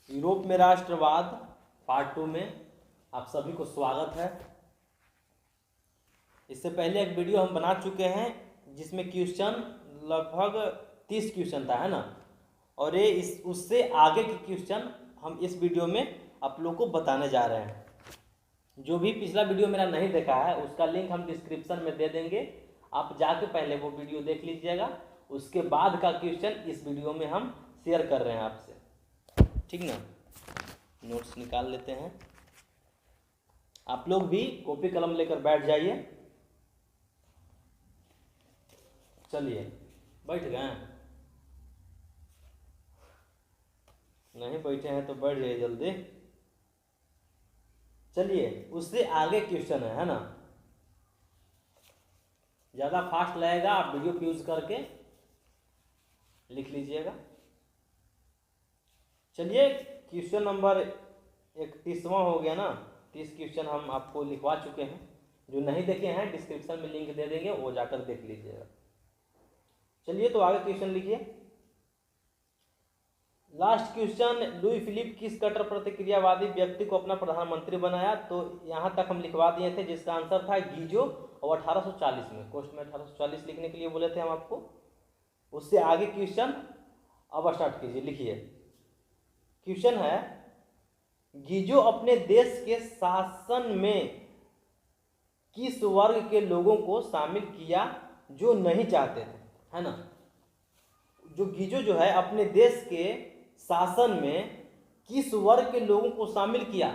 Europe में राष्ट्रवाद part 2 में आप सभी को स्वागत है। इससे पहले एक वीडियो हम बना चुके हैं जिसमें क्वेश्चन लगभग 30 क्वेश्चन था, है ना। और ये उससे आगे के क्वेश्चन हम इस वीडियो में आप लोग को बताने जा रहे हैं। जो भी पिछला वीडियो मेरा नहीं देखा है उसका लिंक हम डिस्क्रिप्शन में दे देंगे, आप जाके पहले वो वीडियो देख लीजिएगा। उसके बाद का क्वेश्चन इस वीडियो में हम शेयर कर रहे हैं आपसे, ठीक ना। नोट्स निकाल लेते हैं। आप लोग भी कॉपी कलम लेकर बैठ जाइए। चलिए, बैठ गए? नहीं बैठे हैं तो बैठ जाइए जल्दी। चलिए, उससे आगे क्वेश्चन है ना। ज़्यादा फास्ट लगेगा, आप वीडियो पे यूज करके लिख लीजिएगा। चलिए, क्वेश्चन नंबर 31वां हो गया ना। 30 क्वेश्चन हम आपको लिखवा चुके हैं। जो नहीं देखे हैं डिस्क्रिप्शन में लिंक दे देंगे, वो जाकर देख लीजिएगा। चलिए, तो आगे क्वेश्चन लिखिए। लास्ट क्वेश्चन, लुई फिलिप किस कट्टर प्रतिक्रियावादी व्यक्ति को अपना प्रधानमंत्री बनाया? तो यहाँ तक हम लिखवा दिए थे, जिसका आंसर था गीजो, और 1840 में क्वेश्चन में 1840 लिखने के लिए बोले थे हम आपको। उससे आगे क्वेश्चन अब स्टार्ट कीजिए, लिखिए। क्वेश्चन है, गीजो अपने देश के शासन में किस वर्ग के लोगों को शामिल किया जो नहीं चाहते थे, है ना। जो गीजो जो है अपने देश के शासन में किस वर्ग के लोगों को शामिल किया,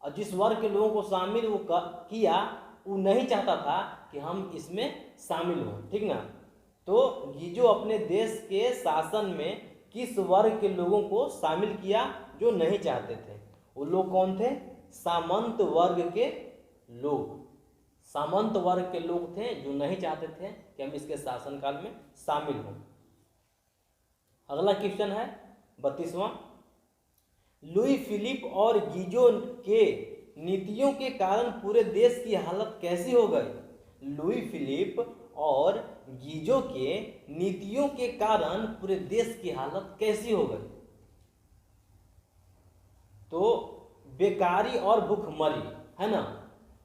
और जिस वर्ग के लोगों को शामिल वो किया वो नहीं चाहता था कि हम इसमें शामिल हों, ठीक ना। तो गीजो अपने देश के शासन में किस वर्ग के लोगों को शामिल किया जो नहीं चाहते थे? वो लोग कौन थे? सामंत वर्ग के लोग। सामंत वर्ग के लोग थे जो नहीं चाहते थे कि हम इसके शासनकाल में शामिल हों। अगला क्वेश्चन है 32वां, लुई फिलिप और गीजो के नीतियों के कारण पूरे देश की हालत कैसी हो गई? लुई फिलिप और गीजो के नीतियों के कारण पूरे देश की हालत कैसी हो गई? तो बेकारी और भूखमरी, है ना।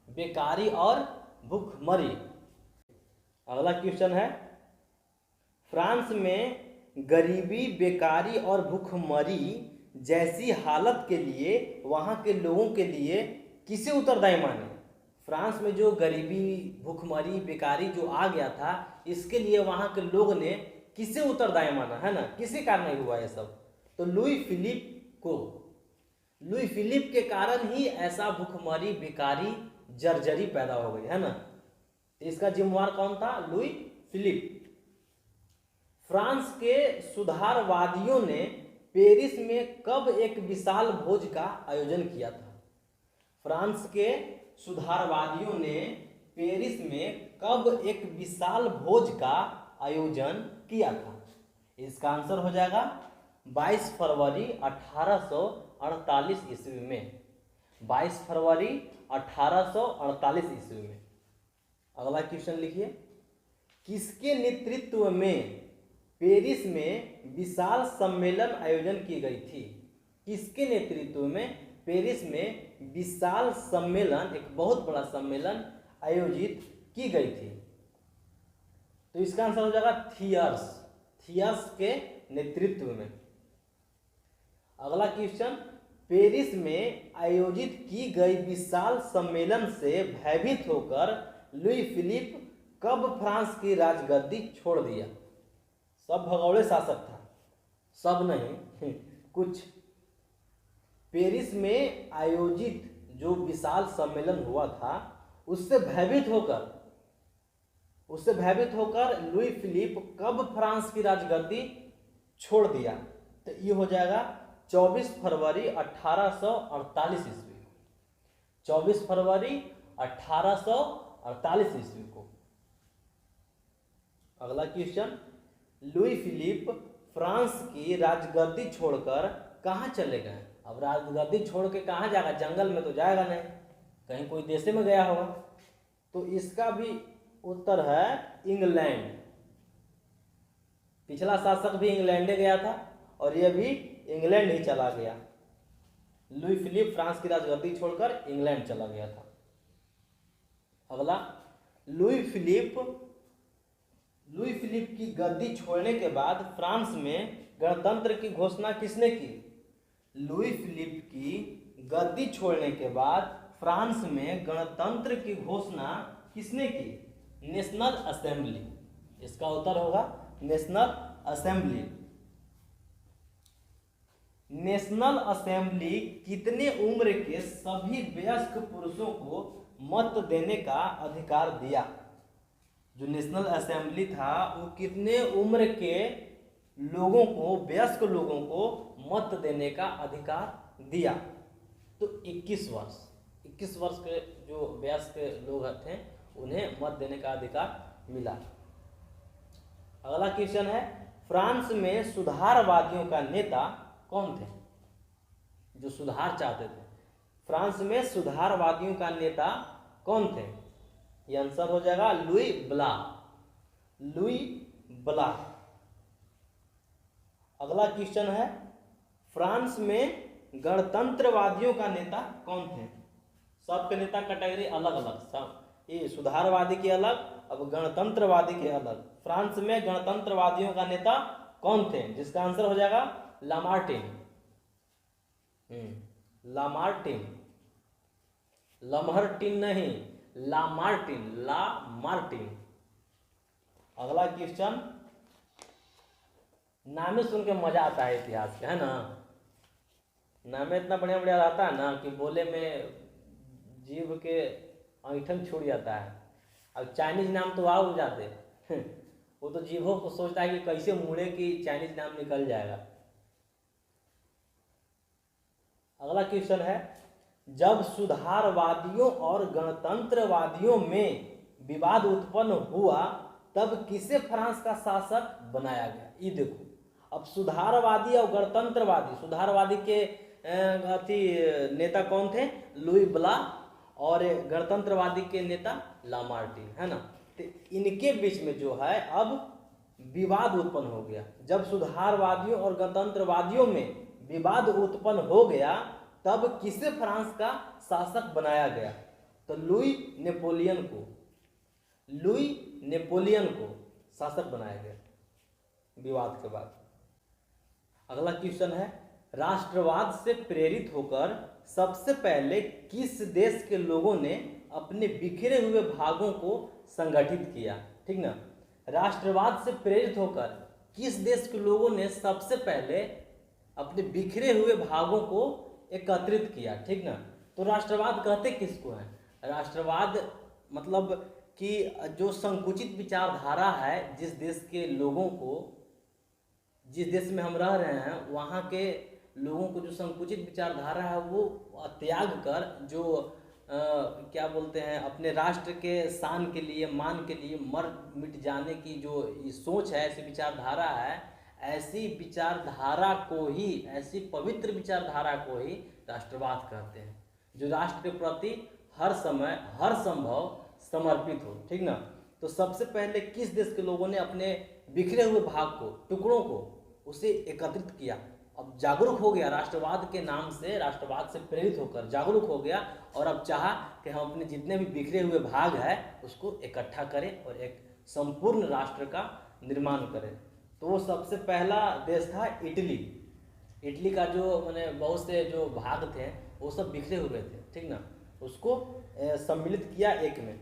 बेकारी और भूखमरी। अगला क्वेश्चन है, फ्रांस में गरीबी, बेकारी और भूखमरी जैसी हालत के लिए वहां के लोगों के लिए किसे उत्तरदायी माने? फ्रांस में जो गरीबी, भूखमरी, बेकारी जो आ गया था, इसके लिए वहां के लोग ने किसे उत्तरदायी माना, है ना। किसी कारण नहीं हुआ ये सब? तो लुई फिलिप को। लुई फिलिप के कारण ही ऐसा भूखमरी, बेकारी, जर्जरी पैदा हो गई, है ना। इसका जिम्मेवार कौन था? Louis Philippe. फ्रांस के सुधारवादियों ने पेरिस में कब एक विशाल भोज का आयोजन किया था? फ्रांस के सुधारवादियों ने पेरिस में कब एक विशाल भोज का आयोजन किया था? इसका आंसर हो जाएगा 22 फरवरी 1848 ईस्वी में। 22 फरवरी 1848 ईस्वी में। अगला क्वेश्चन लिखिए, किसके नेतृत्व में पेरिस में विशाल सम्मेलन आयोजन की गई थी? किसके नेतृत्व में पेरिस में विशाल सम्मेलन, एक बहुत बड़ा सम्मेलन आयोजित की गई थी? तो इसका आंसर हो जाएगा थियर्स। थियर्स के नेतृत्व में। अगला क्वेश्चन, पेरिस में आयोजित की गई विशाल सम्मेलन से भयभीत होकर लुई फिलिप कब फ्रांस की राजगद्दी छोड़ दिया? सब भगौड़े शासक था, सब नहीं कुछ। पेरिस में आयोजित जो विशाल सम्मेलन हुआ था उससे भयभीत होकर लुई फिलिप कब फ्रांस की राजगद्दी छोड़ दिया? तो ये हो जाएगा 24 फरवरी 1848 ईस्वी को। 24 फरवरी 1848 ईस्वी को। अगला क्वेश्चन, लुई फिलिप फ्रांस की राजगद्दी छोड़कर कहाँ चले गए? अब राजगद्दी छोड़ के कहाँ जाएगा? जंगल में तो जाएगा नहीं, कहीं कोई देश में गया होगा। तो इसका भी उत्तर है इंग्लैंड। पिछला शासक भी इंग्लैंड गया था और यह भी इंग्लैंड ही चला गया। लुई फिलिप फ्रांस की राजगद्दी छोड़कर इंग्लैंड चला गया था। अगला, लुई फिलिप की गद्दी छोड़ने के बाद फ्रांस में गणतंत्र की घोषणा किसने की? लुई फिलिप की गद्दी छोड़ने के बाद फ्रांस में गणतंत्र की घोषणा किसने की? National assembly. इसका उत्तर होगा नेशनल असेंबली। नेशनल असेंबली कितने उम्र के सभी वयस्क पुरुषों को मत देने का अधिकार दिया? जो नेशनल असेंबली था वो कितने उम्र के लोगों को, वयस्क लोगों को मत देने का अधिकार दिया? तो 21 वर्ष के जो वयस्क लोग थे उन्हें मत देने का अधिकार मिला। अगला क्वेश्चन है, फ्रांस में सुधारवादियों का नेता कौन थे? जो सुधार चाहते थे, फ्रांस में सुधारवादियों का नेता कौन थे? ये आंसर हो जाएगा लुई ब्ला। अगला क्वेश्चन है, फ्रांस में गणतंत्रवादियों का नेता कौन थे? सबके नेता कैटेगरी अलग अलग, सब ये सुधारवादी के अलग, अब गणतंत्रवादी के अलग। फ्रांस में गणतंत्रवादियों का नेता कौन थे? जिसका आंसर हो जाएगा लामार्टिन। लमहर्टिन नहीं, लामार्टिन। अगला क्वेश्चन, नामे सुन के मजा आता है इतिहास के, है ना? नामे इतना बढ़िया बढ़िया रहता है ना कि बोले में जीभ के ऐंठन छूट जाता है। अब चाइनीज नाम तो आ जाते वो तो जीभों को सोचता है कि कैसे मुड़े कि चाइनीज नाम निकल जाएगा। अगला क्वेश्चन है, जब सुधारवादियों और गणतंत्रवादियों में विवाद उत्पन्न हुआ तब किसे फ्रांस का शासक बनाया गया? ये देखो, अब सुधारवादी और गणतंत्रवादी, सुधारवादी के नेता कौन थे? लुई ब्ला, और गणतंत्रवादी के नेता लामार्टिन, है ना? तो इनके बीच में जो है अब विवाद उत्पन्न हो गया। जब सुधारवादियों और गणतंत्रवादियों में विवाद उत्पन्न हो गया तब किसे फ्रांस का शासक बनाया गया? तो लुई नेपोलियन को शासक बनाया गया विवाद के बाद। अगला क्वेश्चन है, राष्ट्रवाद से प्रेरित होकर सबसे पहले किस देश के लोगों ने अपने बिखरे हुए भागों को संगठित किया? ठीक ना, राष्ट्रवाद से प्रेरित होकर किस देश के लोगों ने सबसे पहले अपने बिखरे हुए भागों को एकत्रित किया? ठीक ना, तो राष्ट्रवाद कहते किसको है? राष्ट्रवाद मतलब कि जो संकुचित विचारधारा है, जिस देश के लोगों को, जिस देश में हम रह रहे हैं वहाँ के लोगों को जो संकुचित विचारधारा है वो त्याग कर जो क्या बोलते हैं, अपने राष्ट्र के शान के लिए, मान के लिए मर मिट जाने की जो सोच है, ऐसी विचारधारा है, ऐसी विचारधारा को ही, ऐसी पवित्र विचारधारा को ही राष्ट्रवाद कहते हैं, जो राष्ट्र के प्रति हर समय हर संभव समर्पित हो। ठीक ना, तो सबसे पहले किस देश के लोगों ने अपने बिखरे हुए भाग को, टुकड़ों को, उसे एकत्रित किया? अब जागरूक हो गया, राष्ट्रवाद के नाम से, राष्ट्रवाद से प्रेरित होकर जागरूक हो गया और अब चाहा कि हम अपने जितने भी बिखरे हुए भाग है उसको इकट्ठा करें और एक संपूर्ण राष्ट्र का निर्माण करें। तो वो सबसे पहला देश था इटली। इटली का जो मैंने बहुत से जो भाग थे वो सब बिखरे हुए थे, ठीक ना, उसको सम्मिलित किया एक में।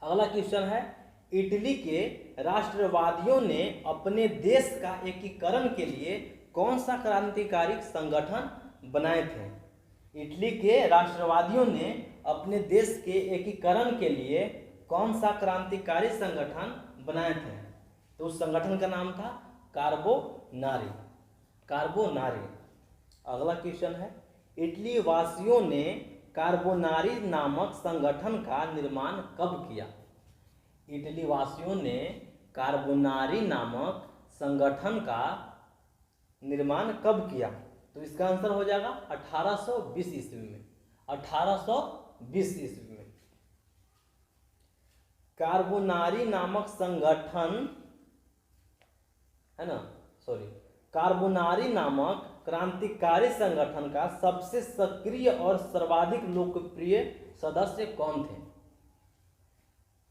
अगला क्वेश्चन है, इटली के राष्ट्रवादियों ने अपने देश का एकीकरण के लिए कौन सा क्रांतिकारी संगठन बनाए थे? इटली के राष्ट्रवादियों ने अपने देश के एकीकरण के लिए कौन सा क्रांतिकारी संगठन बनाए थे? तो उस संगठन का नाम था कार्बोनारी। अगला क्वेश्चन है, इटली वासियों ने कार्बोनारी नामक संगठन का निर्माण कब किया? इटली वासियों ने कार्बोनारी नामक संगठन का निर्माण कब किया? तो इसका आंसर हो जाएगा 1820 ईस्वी में। 1820 ईस्वी में कार्बोनारी नामक संगठन, है ना, कार्बोनारी नामक क्रांतिकारी संगठन का सबसे सक्रिय और सर्वाधिक लोकप्रिय सदस्य कौन थे?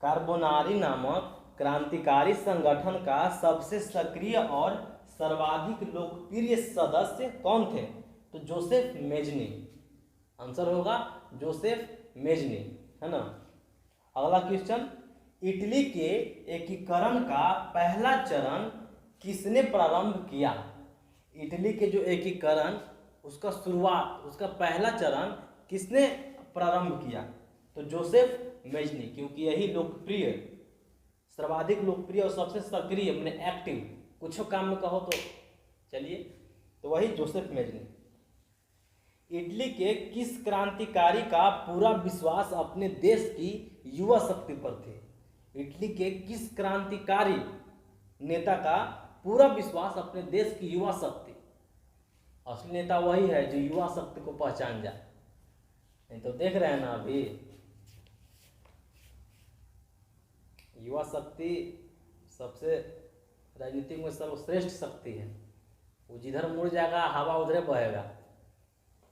कार्बोनारी नामक क्रांतिकारी संगठन का सबसे सक्रिय और सर्वाधिक लोकप्रिय सदस्य कौन थे? तो जोसेफ मेजनी। आंसर होगा जोसेफ मेजनी, है ना। अगला क्वेश्चन, इटली के एकीकरण का पहला चरण किसने प्रारंभ किया? इटली के जो एकीकरण उसका शुरुआत, उसका पहला चरण किसने प्रारंभ किया? तो जोसेफ मेजनी, क्योंकि यही लोकप्रिय, सर्वाधिक लोकप्रिय और सबसे सक्रिय, मैंने एक्टिव, कुछ काम में कहो तो चलिए, तो वही जोसेफ मेजनी। इटली के किस क्रांतिकारी का पूरा विश्वास अपने देश की युवा शक्ति पर थे? इटली के किस क्रांतिकारी नेता का पूरा विश्वास अपने देश की युवा शक्ति? असली नेता वही है जो युवा शक्ति को पहचान जाए। नहीं तो देख रहे हैं ना अभी, युवा शक्ति सबसे राजनीति में सर्वश्रेष्ठ शक्ति है। वो जिधर मुड़ जाएगा हवा उधरे बहेगा।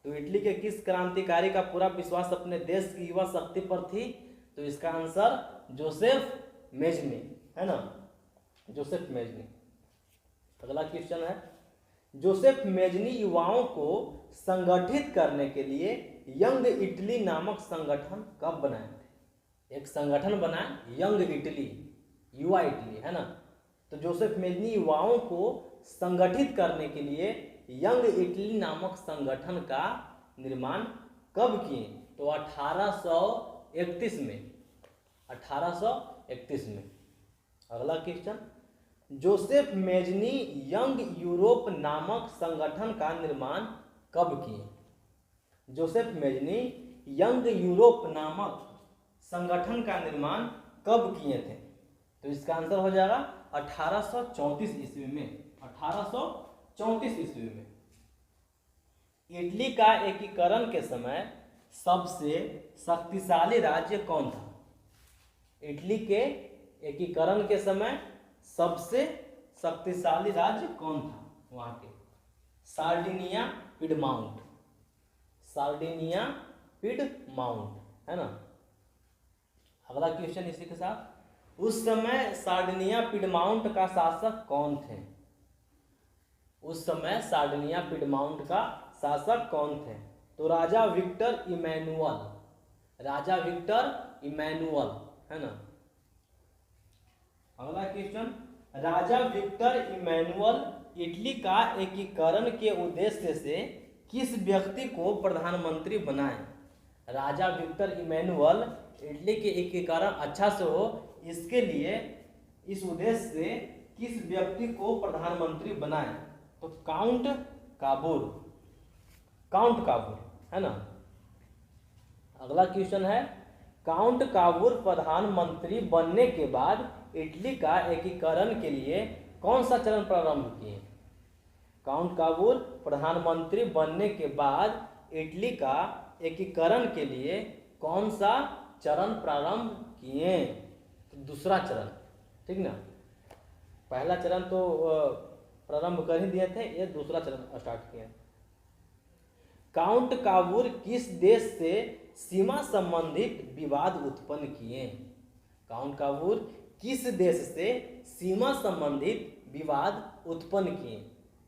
तो इटली के किस क्रांतिकारी का पूरा विश्वास अपने देश की युवा शक्ति पर थी? तो इसका आंसर जोसेफ मेजनी, है ना, जोसेफ मेजनी। अगला क्वेश्चन है, जोसेफ मेजनी युवाओं को संगठित करने के लिए यंग इटली नामक संगठन कब बनाए थे? एक संगठन बना यंग इटली, युवा इटली, है ना। तो जोसेफ मेजनी युवाओं को संगठित करने के लिए यंग इटली नामक संगठन का निर्माण कब किए? तो 1831 में, 1831 में। अगला question, Joseph Mazzini young Europe नामक संगठन का निर्माण कब किए? जोसेफ मेजनी यंग यूरोप नामक संगठन का निर्माण कब किए थे? तो इसका आंसर हो जाएगा 1834 ईस्वी में, 1834 ईस्वी में। इटली का एकीकरण के समय सबसे शक्तिशाली राज्य कौन था? इटली के एकीकरण के समय सबसे शक्तिशाली राज्य कौन था वहां के? सार्डिनिया पिडमाउंट, सार्डिनिया पिडमाउंट, है ना। अगला क्वेश्चन इसी के साथ, उस समय सार्डिनिया पिडमाउंट का शासक कौन थे? उस समय सार्डिनिया पिडमाउंट का शासक कौन थे? तो राजा विक्टर इमैनुअल, राजा विक्टर इमैनुअल, है ना। अगला क्वेश्चन, राजा विक्टर इमैनुअल इटली का एकीकरण के उद्देश्य से किस व्यक्ति को प्रधानमंत्री बनाए? राजा विक्टर इमैनुअल इटली के एकीकरण अच्छा से हो, इसके लिए, इस उद्देश्य से किस व्यक्ति को प्रधानमंत्री बनाए? तो काउंट काबूर, काउंट काबूर, है ना। अगला क्वेश्चन है, काउंट काबूर प्रधानमंत्री बनने के बाद इटली का एकीकरण के लिए कौन सा चरण प्रारंभ किए? काउंट काबूर प्रधानमंत्री बनने के बाद इटली का एकीकरण के लिए कौन सा चरण प्रारंभ किए? तो दूसरा चरण, ठीक ना। पहला चरण तो प्रारंभ कर ही दिए थे, ये दूसरा चरण स्टार्ट किए। काउंट काबूर किस देश से सीमा संबंधित विवाद उत्पन्न किए? काउंट काबूर किस देश से सीमा संबंधित विवाद उत्पन्न किए?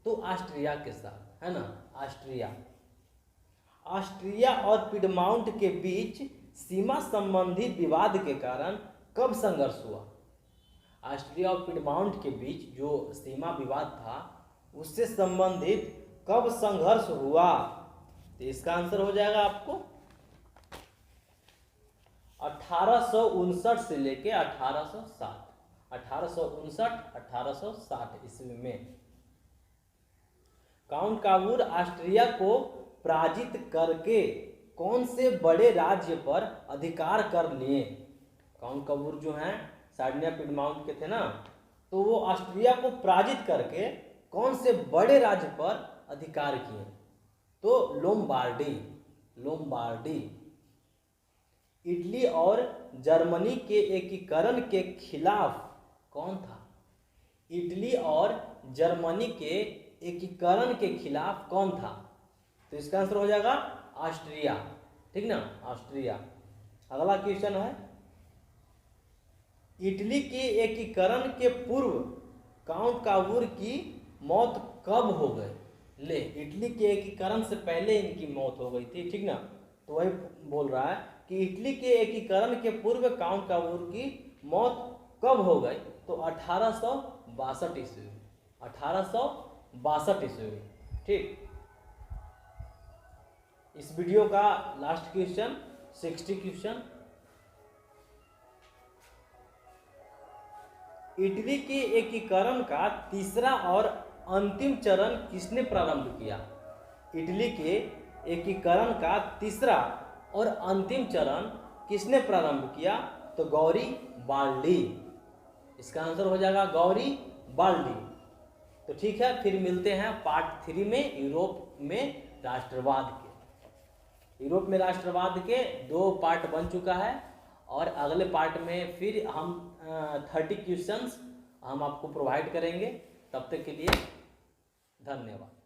तो ऑस्ट्रिया के साथ, है ना, ऑस्ट्रिया। ऑस्ट्रिया और पिडमाउंट के बीच सीमा संबंधी विवाद के कारण कब संघर्ष हुआ? ऑस्ट्रिया और पिडमाउंट के बीच जो सीमा विवाद था उससे संबंधित कब संघर्ष हुआ? तो इसका आंसर हो जाएगा आपको 1859 से लेके 1860, 1859-1860 ईस्वी में। काउंट काबूर ऑस्ट्रिया को पराजित करके कौन से बड़े राज्य पर अधिकार कर लिए? काउंट काबूर जो हैं सार्डिनिया पिडमाउंट के थे ना, तो वो ऑस्ट्रिया को पराजित करके कौन से बड़े राज्य पर अधिकार किए? तो लोम्बार्डी, लोम्बार्डी। इटली और जर्मनी के एकीकरण के खिलाफ कौन था? इटली और जर्मनी के एकीकरण के खिलाफ कौन था? तो इसका आंसर हो जाएगा ऑस्ट्रिया, ठीक ना, ऑस्ट्रिया। अगला क्वेश्चन है, इटली के एकीकरण के पूर्व काउंट कावूर की मौत कब हो गई? ले, इटली के एकीकरण से पहले इनकी मौत हो गई थी, ठीक ना। तो वही बोल रहा है कि इटली के एकीकरण के पूर्व काउंट कावूर की मौत कब हो गई? तो 1862 ईस्वी, 1862 ईस्वी, ठीक। इस वीडियो का लास्ट क्वेश्चन 60 क्वेश्चन, इटली के एकीकरण का तीसरा और अंतिम चरण किसने प्रारंभ किया? इटली के एकीकरण का तीसरा और अंतिम चरण किसने प्रारंभ किया? तो गौरीबाल्डी, इसका आंसर हो जाएगा गौरीबाल्डी। तो ठीक है, फिर मिलते हैं पार्ट 3 में यूरोप में राष्ट्रवाद के। यूरोप में राष्ट्रवाद के 2 पार्ट बन चुका है और अगले पार्ट में फिर हम 30 क्वेश्चंस हम आपको प्रोवाइड करेंगे। तब तक के लिए धन्यवाद।